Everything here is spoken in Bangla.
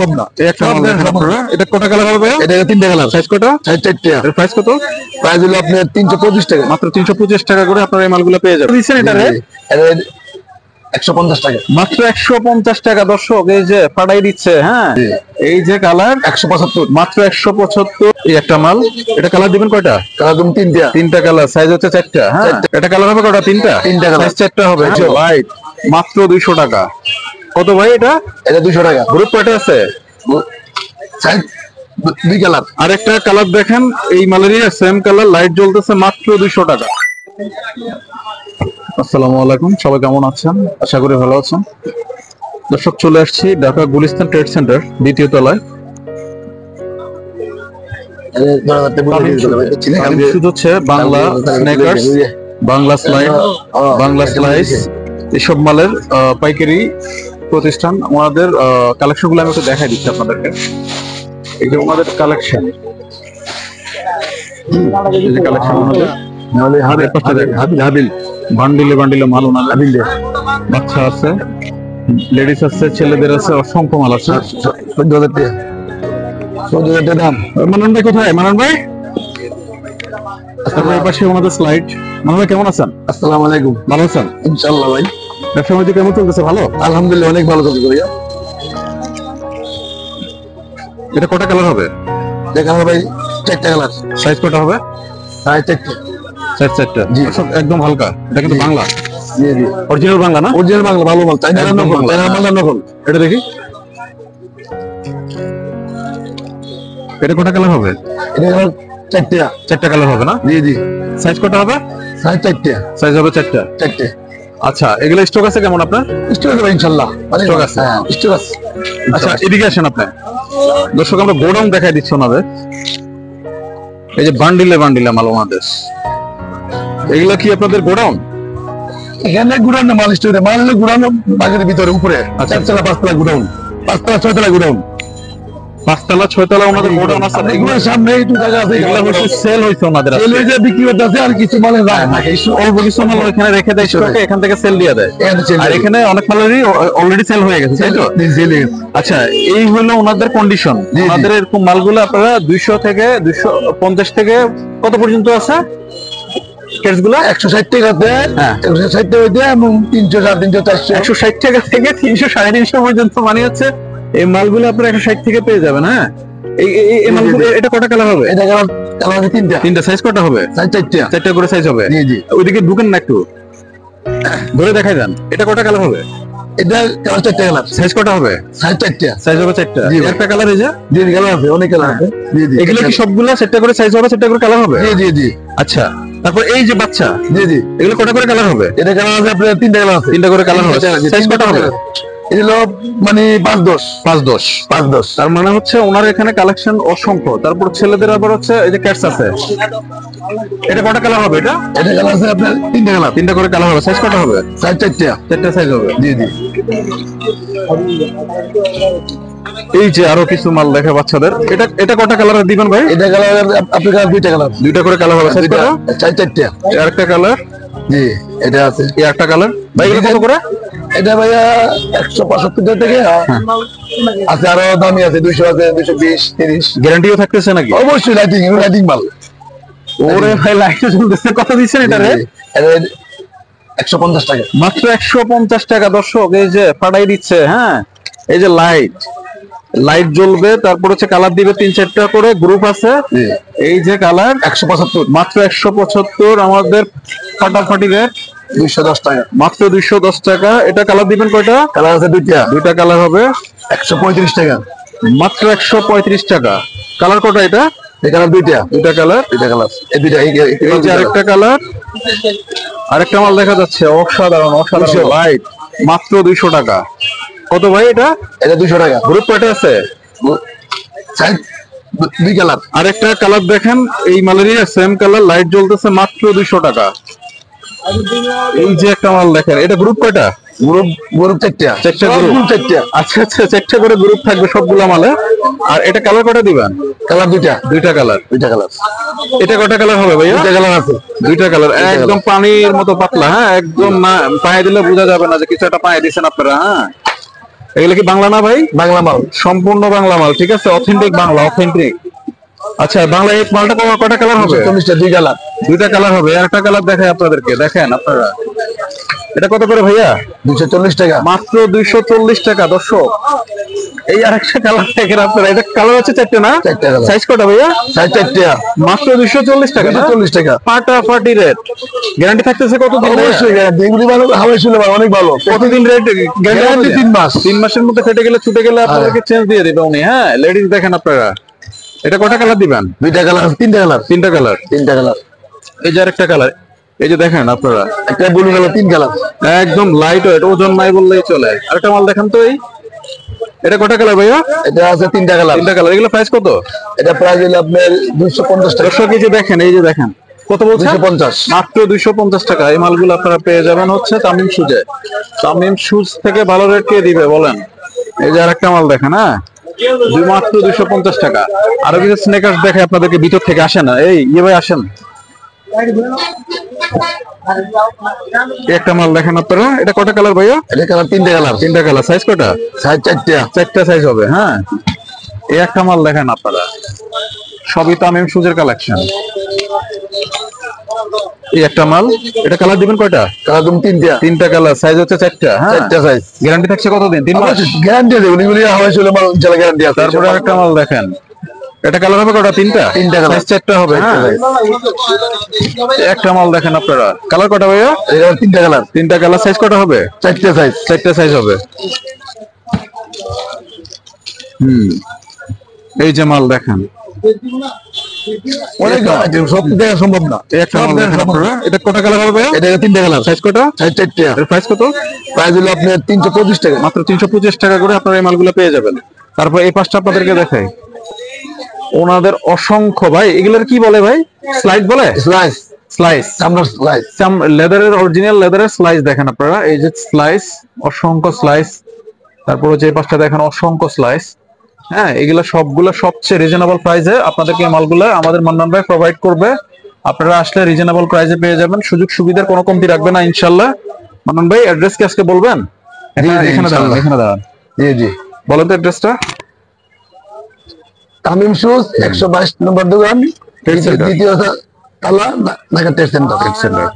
সব না এই একটা মাল দেখেন আপনারা। এটা কত কালার হবে? এটা তিনটা কালার। সাইজ কত? সাইজ 4টা। এর প্রাইস কত? প্রাইস হলো আপনার 325 টাকা। মাত্র 325 টাকা করে আপনারা এই মালগুলো পেয়ে যাবেন। দিচ্ছেন এটা রে 150 টাকা। মাত্র 150 টাকা। দর্শক এই যে ফাটাই দিচ্ছে। হ্যাঁ, এই যে কালার 175, মাত্র 175। এই একটা মাল। এটা কালার দিবেন কয়টা? কালার দিবেন তিনটা। তিনটা কালার, সাইজ হচ্ছে 4টা। হ্যাঁ, এটা কালার হবে কয়টা? তিনটা। তিনটা কালার, সাইজ 4টা হবে। লাইট মাত্র 200 টাকা। কত ভাই এটা? এটা 200 টাকা। গ্রুপ কয়টা আছে? সাইজ দুই কালার। আরেকটা কালার দেখেন, এই মালেরই সেম কালার, লাইট জ্বলতেছে, মাত্র 200 টাকা। আসসালামু আলাইকুম, সবাই কেমন আছেন? আশা করি ভালো আছেন। দর্শক, চলে আসছি ঢাকা গুলিস্তান ট্রেড সেন্টার দ্বিতীয় তলায়। হচ্ছে Bangla sneakers, Bangla slide, Bangla slice, এসব মালের পাইকারি প্রতিষ্ঠান। ওনাদের কালেকশন গুলো আমি একটু দেখাই দিচ্ছি আপনাদেরকে। এই যে ওনাদের কালেকশন, বান্ডিলে বান্ডিলে মাল ওনাদের। বাচ্চা আছে, লেডিস আছে, ছেলেদের আছে, অসংখ্য মাল আছে। 14,000 টাকা। 14,000 টাকা দাম। মানন ভাই কোথায়? মানন ভাই তারপরে পাশে ওনাদের স্লাইড। মানন ভাই কেমন আছেন? আসসালামু আলাইকুম। ভালো আছেন? ইনশাআল্লাহ ভাই। ব্যবসা বাণিজ্য কেমন চলতেছে? ভালো, আলহামদুলিল্লাহ, অনেক ভালো চলতেছে ভাইয়া। এটা কটা কালার হবে? দেখা হবে ভাই 4টা কালার। সাইজ কটা হবে? সাইজ 4টা। সাইজ 4টা। জি, সব একদম হালকা। এটা কিন্তু বাংলা। জি জি, অরিজিনাল বাংলা না? অরিজিনাল বাংলা, ভালো মাল। চাইনা নকল, চাইনা মাল নকল। এটা দেখি, এটা কটা কালার হবে? এটা 4টা। 4টা কালার হবে না? জি জি। সাইজ কটা হবে? সাইজ 4টা। সাইজ হবে 4টা। 4টা। আচ্ছা, এগুলো স্টক আছে কেমন আপনার? স্টক আছে ইনশাআল্লাহ, স্টক আছে। হ্যাঁ, স্টক আছে। আচ্ছা, এদিকে আসেন আপনি। দর্শক, আমরা গোডাউন দেখাই দিচ্ছি ওনাদের। এই যে বান্ডিলে বান্ডিলে মাল ওনাদের। এগুলা কি আপনাদের গোডাউন? এখানে গোডাউন না, মাল স্টোরে মাল হলো গোডাউন বাজারের ভিতরে উপরে। 4তলা 5তলা গোডাউন, 5তলা 6তলা গোডাউন। 5তলা 6তলা ওনাদের গোডাউন আছে। এগুলোর সামনে একটু জায়গা আছে, এগুলো হচ্ছে সেল হইছে ওনাদের। সেল হইছে, বিক্রি করতেছে, আর কিছু মাল রাখে না। এই অল্প কিছু মাল এখানে রেখে দেয় স্টকে, এখান থেকে সেল দিয়ে দেয়। আর এখানে অনেক মালেরই অলরেডি সেল হয়ে গেছে, তাই তো? আচ্ছা, এই হলো ওনাদের কন্ডিশন। ওনাদের এরকম মালগুলো আপনারা 200 থেকে 250 থেকে কত পর্যন্ত আছে? কেসগুলো 160 টাকাতে, 160 টাকা হইতে এবং 300, 350, 400। 160 টাকা থেকে 300, 350 পর্যন্ত মানে হচ্ছে এই মালগুলো আপনারা 160 থেকে পেয়ে যাবেন। হ্যাঁ, এই মালগুলো। এটা কটা কালার হবে? এটা কালার আছে 3টা। 3টা। সাইজ কটা হবে? সাইজ 4টা। 4টা করে সাইজ হবে। জি জি। ওইদিকে ঢুকেন না, একটু ধরে দেখাই দেন। এটা কটা কালার হবে? এটা কালার 4টা কালার। সাইজ কটা হবে? সাইজ 4টা। সাইজ হবে 4টা। একটা কালার এই যে জি কালার আছে, অনেক কালার আছে। জি জি। এগুলো কি সবগুলো 4টা করে সাইজ হবে, 4টা করে কালার হবে? জি জি জি। আচ্ছা, তারপর এই যে বাচ্চা, জি জি, এগুলো কটা করে কালার হবে? এটা কালার আছে আপনার 3টা কালার আছে। 3টা করে কালার হবে। সাইজ কটা হবে? এগুলো মানে 5-10 5-10 5-10। তার মানে হচ্ছে ওনার এখানে কালেকশন অসংখ্য। তারপর ছেলেদের আবার হচ্ছে এই যে ক্যাটস আছে। এটা কটা কালার হবে? এটা কালার আছে আপনার 3টা কালার। 3টা করে কালার হবে। সাইজ কটা হবে? সাইজ 4টা। 4টা সাইজ হবে। জি জি। এই যে আরো কিছু মাল দেখা বাচ্চাদের। এটা কটা কালার দিবেন ভাই? এটা কালার আপনার 2টা কালার। 2টা করে কালার হবে। সাইজ কটা? 4টা। আরেকটা কালার, জি, এটা আছে। এই একটা কালার ভাই, এটা কত করে? এটা ভাইয়া 175 টাকা থেকে আছে, আরো দামি আছে, 200 আছে, 220, 30। গ্যারান্টিও থাকতেছে নাকি? অবশ্যই, লাইটিং মাল। ওরে ভাই, লাইটে চলতেছে। কত দিচ্ছেন এটা রে? 150 টাকা। মাত্র 150 টাকা। দর্শক, এই যে ফাটাই দিচ্ছে। হ্যাঁ, এই যে লাইট জ্বলবে, তারপর হচ্ছে কালার দিবে 3-4টা করে গ্রুপ আছে। এই যে কালার 175, মাত্র 175। আমাদের ফাটাফাটি রেট 210 টাকা। মাত্র 210 টাকা। এটা কালার দিবেন কয়টা? কালার আছে 2টা। 2টা কালার হবে 135 টাকা। মাত্র 135 টাকা। কালার কটা এটা? এই কালার 2টা। 2টা কালার। 2টা কালার। এই 2টা। এই যে আরেকটা কালার, আরেকটা মাল দেখা যাচ্ছে, অসাধারণ অসাধারণ লাইট, মাত্র 200 টাকা। কত ভাই এটা? এটা 200 টাকা। গ্রুপ কয়টা আছে? Size 2 colour. আরেকটা কালার দেখেন, এই মালেরই সেম কালার, লাইট জ্বলতেছে, মাত্র 200 টাকা। এই যে একটা মাল দেখেন, এটা গ্রুপ কয়টা? গ্রুপ 4টা। 4টা গ্রুপ। 4টা। আচ্ছা আচ্ছা, 4টা করে গ্রুপ থাকবে সবগুলো মালে। আর এটা কালার কয়টা দিবেন? কালার 2টা। 2টা কালার। 2টা কালার। এটা কয়টা কালার হবে ভাইয়া? 2টা কালার আছে। 2টা কালার, একদম পানির মতো পাতলা। হ্যাঁ, একদম না পায়ে দিলে বোঝা যাবে না যে কিছু একটা পায়ে দিয়েছেন আপনারা। হ্যাঁ, এগুলো কি বাংলা না ভাই? বাংলা মাল, সম্পূর্ণ বাংলা মাল, ঠিক আছে, অথেন্টিক বাংলা, অথেন্টিক। আচ্ছা, বাংলা এই মালটা কটা কালার হবে? 40টা, 2 কালার। 2টা কালার হবে। আরেকটা কালার দেখাই আপনাদেরকে, দেখেন আপনারা। এটা কত করে ভাইয়া? 240 টাকা। মাত্র 240 টাকা। দর্শক, এই আরেকটা কালার দেখেন আপনারা। এটা কালার হচ্ছে 4টে না? 4টে কালার। সাইজ কটা ভাইয়া? সাইজ 4টা। মাত্র 240 টাকা। 240 টাকা। ফাটাফাটি রেট। গ্যারান্টি থাকতেছে কতদিন? অবশ্যই গ্যারান্টি। এগুলি ভালো, হাওয়াই শুলে অনেক ভালো। কতদিন রেট গ্যারান্টি? 3 মাস। 3 মাসের মধ্যে ফেটে গেলে, ছুটে গেলে আপনাদেরকে চেঞ্জ দিয়ে দিবে উনি। হ্যাঁ, লেডিস দেখেন আপনারা। এটা কটা কালার দিবেন? 2টা কালার, 3টা কালার। 3টা কালার। 3টা কালার। এই যে আরেকটা কালার, এই যে দেখেন আপনারা। একটা ব্লু কালার, 3 কালার। একদম লাইট ওয়েট, ওজন নাই বললেই চলে। আরেকটা মাল দেখেন তো। এটা কটা কালার ভাইয়া? এটা আছে 3টা কালার। 3টা কালার। এগুলো প্রাইস কত? এটা প্রাইস হলো আপনার 250 টাকা। দর্শক, এই যে দেখেন, এই যে দেখেন কত বলছে? 250। মাত্র 250 টাকা। এই মালগুলো আপনারা পেয়ে যাবেন হচ্ছে তামিম সুজে। তামিম সুজ থেকে ভালো রেট কে দিবে বলেন? এই যে আরেকটা মাল দেখেন। হ্যাঁ, মাত্র 250 টাকা। আরো কিছু স্নেকার্স দেখে আপনাদেরকে ভিতর থেকে। আসেন না, এই ভাই আসেন। একটা মাল দেখেন আপনারা। এটা কটা কালার ভাইয়া? এটা কালার 3টা কালার। 3টা কালার। সাইজ কটা? সাইজ 4টা। 4টা সাইজ হবে। হ্যাঁ, এই একটা মাল দেখেন আপনারা। সবই তামিম সুজের কালেকশন। এই একটা মাল। এটা কালার দিবেন কয়টা? কালার তুমি 3টা। 3টা কালার। সাইজ হচ্ছে 4টা। হ্যাঁ, 4টা সাইজ। গ্যারান্টি থাকছে কতদিন? 3 মাস। গ্যারান্টি আছে। এগুলি হাওয়াই শুলে মাল চলে, গ্যারান্টি আছে। তারপরে আরেকটা মাল দেখেন। এটা কালার হবে কটা? 3টা। 3টা কালার। সাইজ 4টা হবে। হ্যাঁ, একটা মাল দেখেন আপনারা। কালার কটা ভাইয়া? এটা 3টা কালার। 3টা কালার। সাইজ কটা হবে? 4টা সাইজ। 4টা সাইজ হবে। এই যে মাল দেখেন। অনেক আইটেম, সব দেখা সম্ভব না। এই একটা মাল দেখেন আপনারা। এটা কটা কালার হবে ভাইয়া? এটা 3টা কালার। সাইজ কটা? সাইজ 4টা। এর প্রাইস কত? প্রাইস হলো আপনার 325 টাকা। মাত্র 325 টাকা করে আপনারা এই মালগুলো পেয়ে যাবেন। তারপর এই পাঁচটা আপনাদেরকে দেখাই। ওনাদের অসংখ্য, ভাই এগুলোর কি বলে ভাই? স্লাইড বলে? স্লাইস। স্লাইস। আমরা স্লাইস। লেদারের, অরিজিনাল লেদারের স্লাইস দেখেন আপনারা। এই যে স্লাইস, অসংখ্য স্লাইস। তারপর যে পাঁচটা দেখেন, অসংখ্য স্লাইস। হ্যাঁ, এগুলো সবগুলো সবচেয়ে রিজনেবল প্রাইসে আপনাদেরকে এই মালগুলো আমাদের মান্নান ভাই প্রোভাইড করবে। আপনারা আসলে রিজনেবল প্রাইসে পেয়ে যাবেন। সুযোগ সুবিধার কোনো কমতি রাখবে না ইনশাল্লাহ। মান্নান ভাই, অ্যাড্রেস কি আজকে বলবেন? এখানে দাঁড়ান, এখানে দাঁড়ান। জি জি, বলেন তো অ্যাড্রেসটা। তামিম শুজ, 122 নম্বর দোকান, দ্বিতীয় তালা, ঢাকা ট্রেড সেন্টার।